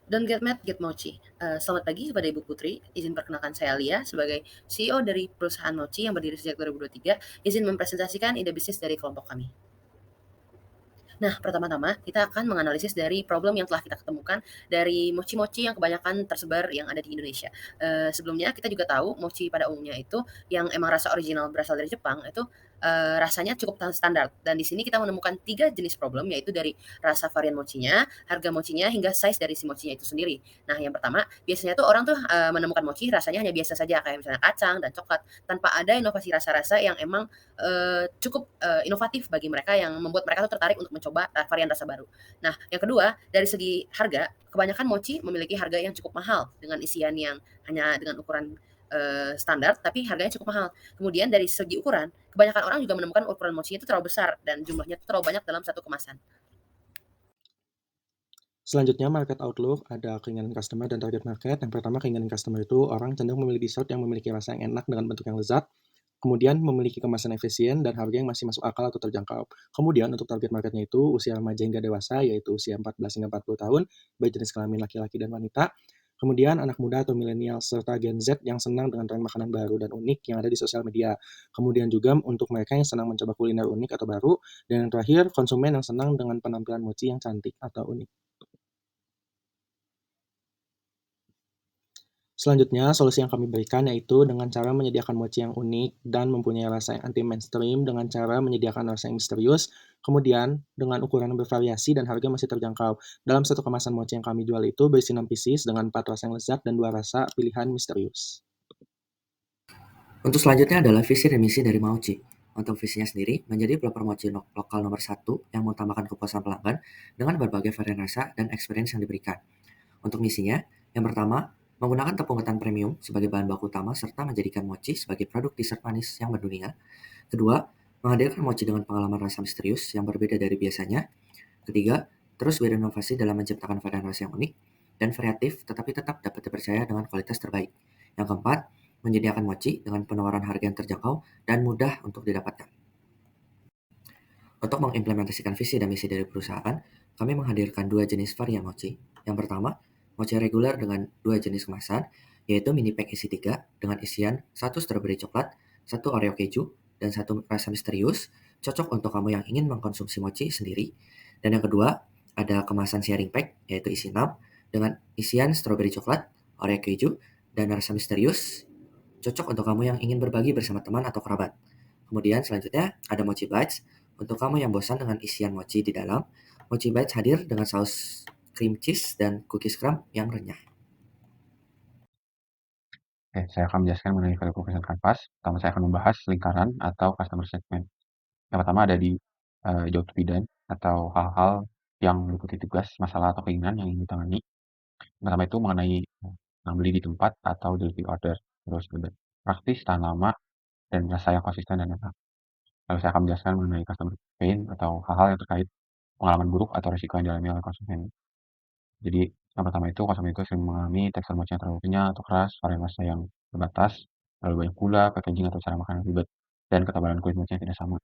Don't get mad, get mochi. Selamat pagi kepada Ibu Putri. Izin perkenalkan saya Lia sebagai CEO dari perusahaan Mochi yang berdiri sejak 2023. Izin mempresentasikan ide bisnis dari kelompok kami. Nah, pertama-tama kita akan menganalisis dari problem yang telah kita ketemukan dari mochi-mochi yang kebanyakan tersebar yang ada di Indonesia. Sebelumnya kita juga tahu mochi pada umumnya itu yang emang rasa original berasal dari Jepang itu rasanya cukup standar. Dan di sini kita menemukan 3 jenis problem, yaitu dari rasa varian mochinya, harga mochinya, hingga size dari si mochinya itu sendiri. Nah, yang pertama biasanya tuh orang tuh menemukan mochi rasanya hanya biasa saja, kayak misalnya kacang dan coklat, tanpa ada inovasi rasa-rasa yang emang cukup inovatif bagi mereka, yang membuat mereka tuh tertarik untuk mencoba varian rasa baru. Nah, yang kedua dari segi harga, kebanyakan mochi memiliki harga yang cukup mahal dengan isian yang hanya dengan ukuran standar, tapi harganya cukup mahal. Kemudian dari segi ukuran, kebanyakan orang juga menemukan ukuran mochi itu terlalu besar dan jumlahnya itu terlalu banyak dalam satu kemasan. Selanjutnya market outlook, ada keinginan customer dan target market. Yang pertama, keinginan customer itu orang cenderung memilih dessert yang memiliki rasa yang enak dengan bentuk yang lezat, kemudian memiliki kemasan efisien dan harga yang masih masuk akal atau terjangkau. Kemudian untuk target marketnya itu usia remaja hingga dewasa, yaitu usia 14 hingga 40 tahun, baik jenis kelamin laki-laki dan wanita. Kemudian anak muda atau milenial serta Gen Z yang senang dengan tren makanan baru dan unik yang ada di sosial media. Kemudian juga untuk mereka yang senang mencoba kuliner unik atau baru. Dan yang terakhir, konsumen yang senang dengan penampilan mochi yang cantik atau unik. Selanjutnya, solusi yang kami berikan yaitu dengan cara menyediakan mochi yang unik dan mempunyai rasa yang anti mainstream dengan cara menyediakan rasa yang misterius, kemudian dengan ukuran yang bervariasi dan harga masih terjangkau. Dalam satu kemasan mochi yang kami jual itu berisi 6 pieces dengan 4 rasa yang lezat dan 2 rasa pilihan misterius. Untuk selanjutnya adalah visi dan misi dari Mauci. Untuk visinya sendiri, menjadi pelopor mochi lokal nomor satu yang mengutamakan kepuasan pelanggan dengan berbagai varian rasa dan experience yang diberikan. Untuk misinya, yang pertama, menggunakan tepung ketan premium sebagai bahan baku utama serta menjadikan mochi sebagai produk dessert manis yang mendunia. Kedua, menghadirkan mochi dengan pengalaman rasa misterius yang berbeda dari biasanya. Ketiga, terus berinovasi dalam menciptakan varian rasa yang unik dan variatif tetapi tetap dapat dipercaya dengan kualitas terbaik. Yang keempat, menyediakan mochi dengan penawaran harga yang terjangkau dan mudah untuk didapatkan. Untuk mengimplementasikan visi dan misi dari perusahaan, kami menghadirkan 2 jenis varian mochi. Yang pertama, mochi reguler dengan 2 jenis kemasan, yaitu mini pack isi 3 dengan isian 1 strawberry coklat, 1 Oreo keju, dan 1 rasa misterius, cocok untuk kamu yang ingin mengkonsumsi mochi sendiri. Dan yang kedua, ada kemasan sharing pack, yaitu isi 6 dengan isian strawberry coklat, Oreo keju, dan rasa misterius, cocok untuk kamu yang ingin berbagi bersama teman atau kerabat. Kemudian selanjutnya ada Mochi Bites. Untuk kamu yang bosan dengan isian mochi di dalam, Mochi Bites hadir dengan saus cream cheese dan cookies crumb yang renyah. Oke, saya akan menjelaskan mengenai value proposition Canvas. Pertama, saya akan membahas lingkaran atau customer segment. Yang pertama ada di job to be done atau hal-hal yang meliputi tugas, masalah, atau keinginan yang ingin ditangani. Yang pertama itu mengenai beli di tempat atau delivery order. Terus ada praktis, tahan lama, dan rasa yang konsisten dan enak. Lalu saya akan menjelaskan mengenai customer pain atau hal-hal yang terkait pengalaman buruk atau risiko yang dialami oleh konsumen. Jadi yang pertama itu konsumen itu sering mengalami tekstur mochi yang terlalu kenyal atau keras, varian rasa yang terbatas, terlalu banyak gula, packaging atau cara makan yang ribet, dan ketebalan kulit mochi yang tidak sama.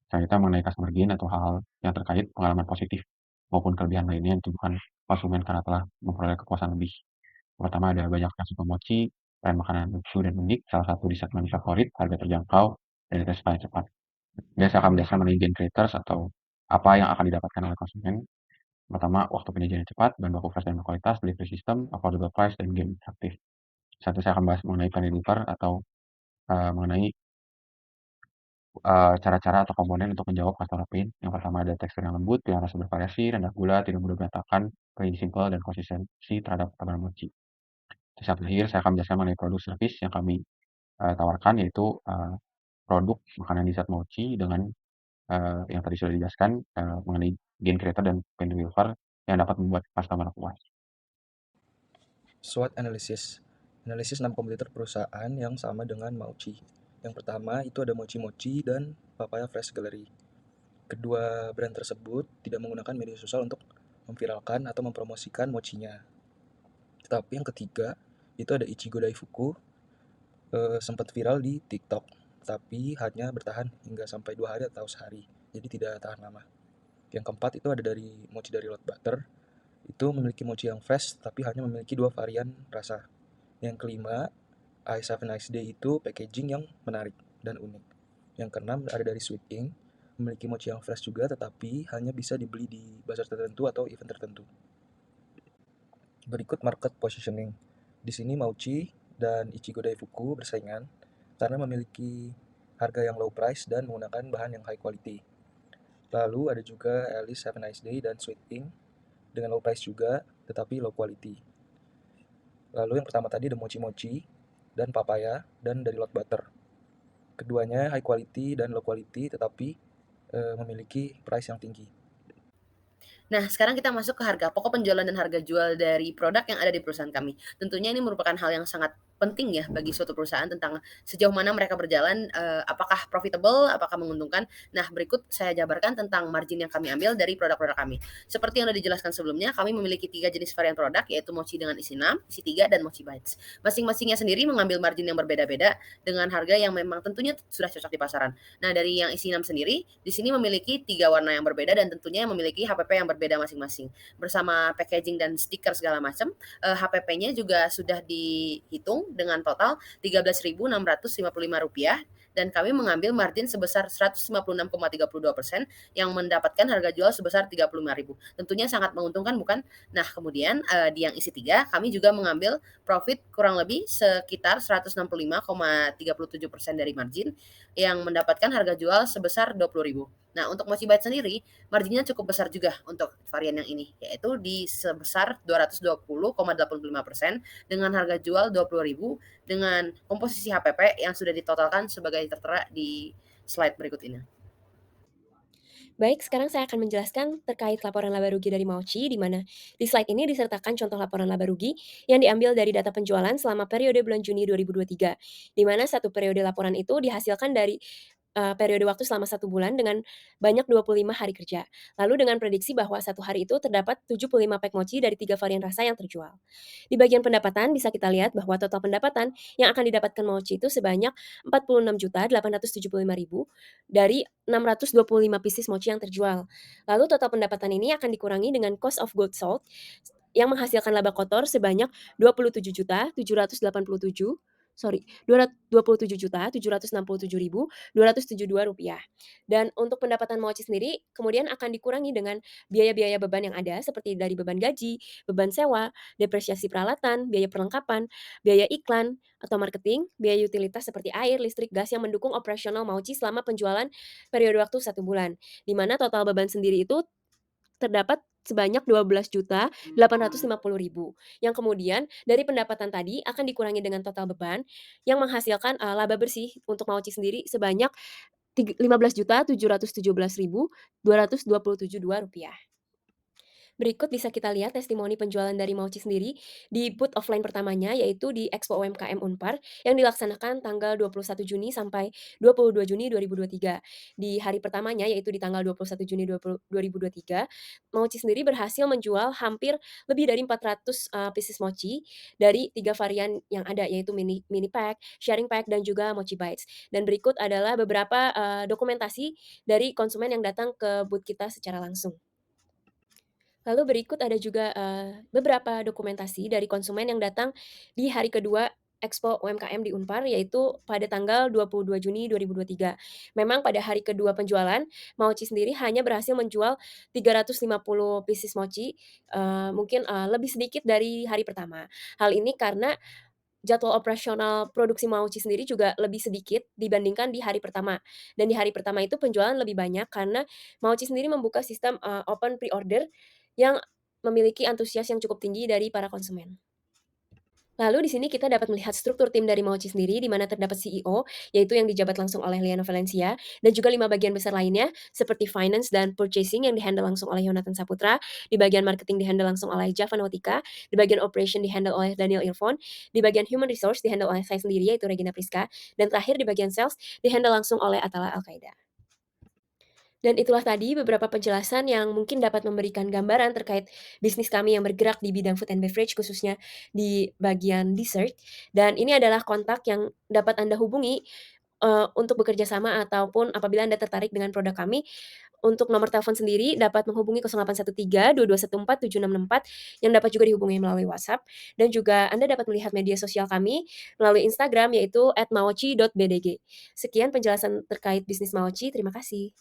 Selanjutnya mengenai customer gain atau hal-hal yang terkait pengalaman positif maupun kelebihan lainnya yang ditemukan konsumen karena telah memperoleh kepuasan lebih. Yang pertama ada banyak yang suka mochi, tren makanan lucu dan unik, salah satu di segmen favorit, harga terjangkau, dan dites paling cepat. Dan saya akan menjelaskan mengenai gain creators atau apa yang akan didapatkan oleh konsumen. Pertama, waktu penyajian cepat, bahan baku fresh dan berkualitas, delivery system, affordable price, dan game aktif. Satu saya akan bahas mengenai plan deliver atau mengenai cara-cara atau komponen untuk menjawab customer pain. Yang pertama ada tekstur yang lembut, pilihan rasa bervariasi, rendah gula, tidak mudah berantakan, plain simple, dan konsistensi terhadap ketebalan mochi. Terus yang terakhir saya akan menjelaskan mengenai produk service yang kami tawarkan, yaitu produk makanan dessert mochi dengan yang tadi sudah dijelaskan mengenai gain creator dan plan deliver yang dapat membuat customer puas. SWOT analysis. Analisis 6 kompetitor perusahaan yang sama dengan Mauchi. Yang pertama itu ada Mochi Mochi dan Papaya Fresh Gallery. Kedua brand tersebut tidak menggunakan media sosial untuk memviralkan atau mempromosikan mochinya. Tetapi yang ketiga itu ada Ichigo Daifuku, sempat viral di TikTok, tapi hanya bertahan hingga sampai 2 hari atau sehari, jadi tidak tahan lama. Yang keempat itu ada dari Mochi dari Lot Butter, itu memiliki mochi yang fresh tapi hanya memiliki 2 varian rasa. Yang kelima, Ice Have a Nice Day itu packaging yang menarik dan unik. Yang keenam ada dari Sweet Ink, memiliki mochi yang fresh juga tetapi hanya bisa dibeli di bazar tertentu atau event tertentu. Berikut market positioning. Di sini Mochi dan Ichigo Daifuku bersaingan karena memiliki harga yang low price dan menggunakan bahan yang high quality. Lalu ada juga Alice Have a Nice Day dan Sweet Ink dengan low price juga tetapi low quality. Lalu yang pertama tadi ada Mochi Mochi dan Papaya dan dari Lot Butter. Keduanya high quality dan low quality tetapi memiliki price yang tinggi. Nah, sekarang kita masuk ke harga pokok penjualan dan harga jual dari produk yang ada di perusahaan kami. Tentunya ini merupakan hal yang sangat penting ya bagi suatu perusahaan tentang sejauh mana mereka berjalan, apakah profitable, apakah menguntungkan. Nah, berikut saya jabarkan tentang margin yang kami ambil dari produk-produk kami. Seperti yang sudah dijelaskan sebelumnya, kami memiliki 3 jenis varian produk, yaitu mochi dengan isi 6, isi 3, dan mochi bites. Masing-masingnya sendiri mengambil margin yang berbeda-beda dengan harga yang memang tentunya sudah cocok di pasaran. Nah, dari yang isi 6 sendiri, di sini memiliki 3 warna yang berbeda dan tentunya memiliki HPP yang berbeda masing-masing. Bersama packaging dan stiker segala macam, HPP-nya juga sudah dihitung dengan total Rp13.655 dan kami mengambil margin sebesar 156,32% yang mendapatkan harga jual sebesar 35.000. Tentunya sangat menguntungkan bukan? Nah, kemudian di yang isi 3 kami juga mengambil profit kurang lebih sekitar 165,37% dari margin yang mendapatkan harga jual sebesar 20.000. Nah, untuk mochi bite sendiri, marginnya cukup besar juga untuk varian yang ini, yaitu di sebesar 220,85% dengan harga jual 20.000 dengan komposisi HPP yang sudah ditotalkan sebagai tertera di slide berikut ini. Baik, sekarang saya akan menjelaskan terkait laporan laba rugi dari Mauci, di mana di slide ini disertakan contoh laporan laba rugi yang diambil dari data penjualan selama periode bulan Juni 2023, di mana satu periode laporan itu dihasilkan dari periode waktu selama 1 bulan dengan banyak 25 hari kerja. Lalu dengan prediksi bahwa satu hari itu terdapat 75 pack mochi dari 3 varian rasa yang terjual. Di bagian pendapatan bisa kita lihat bahwa total pendapatan yang akan didapatkan mochi itu sebanyak 46.875.000 dari 625 pieces mochi yang terjual. Lalu total pendapatan ini akan dikurangi dengan cost of goods sold yang menghasilkan laba kotor sebanyak 27.767.267.272 rupiah. Dan untuk pendapatan mochi sendiri kemudian akan dikurangi dengan biaya-biaya beban yang ada seperti dari beban gaji, beban sewa, depresiasi peralatan, biaya perlengkapan, biaya iklan atau marketing, biaya utilitas seperti air, listrik, gas yang mendukung operasional mochi selama penjualan periode waktu 1 bulan. Di mana total beban sendiri itu terdapat sebanyak 12.850.000 yang kemudian dari pendapatan tadi akan dikurangi dengan total beban yang menghasilkan laba bersih untuk Mauci sendiri sebanyak 15.717.227.2 rupiah. Berikut bisa kita lihat testimoni penjualan dari Mauci sendiri di booth offline pertamanya yaitu di Expo UMKM Unpar yang dilaksanakan tanggal 21 Juni sampai 22 Juni 2023. Di hari pertamanya yaitu di tanggal 21 Juni 2023, Mauci sendiri berhasil menjual hampir lebih dari 400 pieces mochi dari 3 varian yang ada yaitu mini pack, sharing pack dan juga mochi bites. Dan berikut adalah beberapa dokumentasi dari konsumen yang datang ke booth kita secara langsung. Lalu berikut ada juga, beberapa dokumentasi dari konsumen yang datang di hari kedua Expo UMKM di Unpar, yaitu pada tanggal 22 Juni 2023. Memang pada hari kedua penjualan, Mauci sendiri hanya berhasil menjual 350 pieces mochi, mungkin, lebih sedikit dari hari pertama. Hal ini karena jadwal operasional produksi Mauci sendiri juga lebih sedikit dibandingkan di hari pertama. Dan di hari pertama itu penjualan lebih banyak karena Mauci sendiri membuka sistem, open pre-order yang memiliki antusias yang cukup tinggi dari para konsumen. Lalu di sini kita dapat melihat struktur tim dari Mauci sendiri, di mana terdapat CEO, yaitu yang dijabat langsung oleh Liana Valencia, dan juga 5 bagian besar lainnya, seperti finance dan purchasing yang dihandle langsung oleh Yonatan Saputra, di bagian marketing dihandle langsung oleh Java Nautica, di bagian operation dihandle oleh Daniel Irfon, di bagian human resource dihandle oleh saya sendiri, yaitu Regina Priska, dan terakhir di bagian sales dihandle langsung oleh Atala Al-Qaeda. Dan itulah tadi beberapa penjelasan yang mungkin dapat memberikan gambaran terkait bisnis kami yang bergerak di bidang food and beverage, khususnya di bagian dessert. Dan ini adalah kontak yang dapat Anda hubungi untuk bekerja sama ataupun apabila Anda tertarik dengan produk kami Untuk nomor telepon sendiri dapat menghubungi 0813-2214-7664 yang dapat juga dihubungi melalui WhatsApp, dan juga Anda dapat melihat media sosial kami melalui Instagram yaitu @maoci.bdg. Sekian penjelasan terkait bisnis Maoci, terima kasih.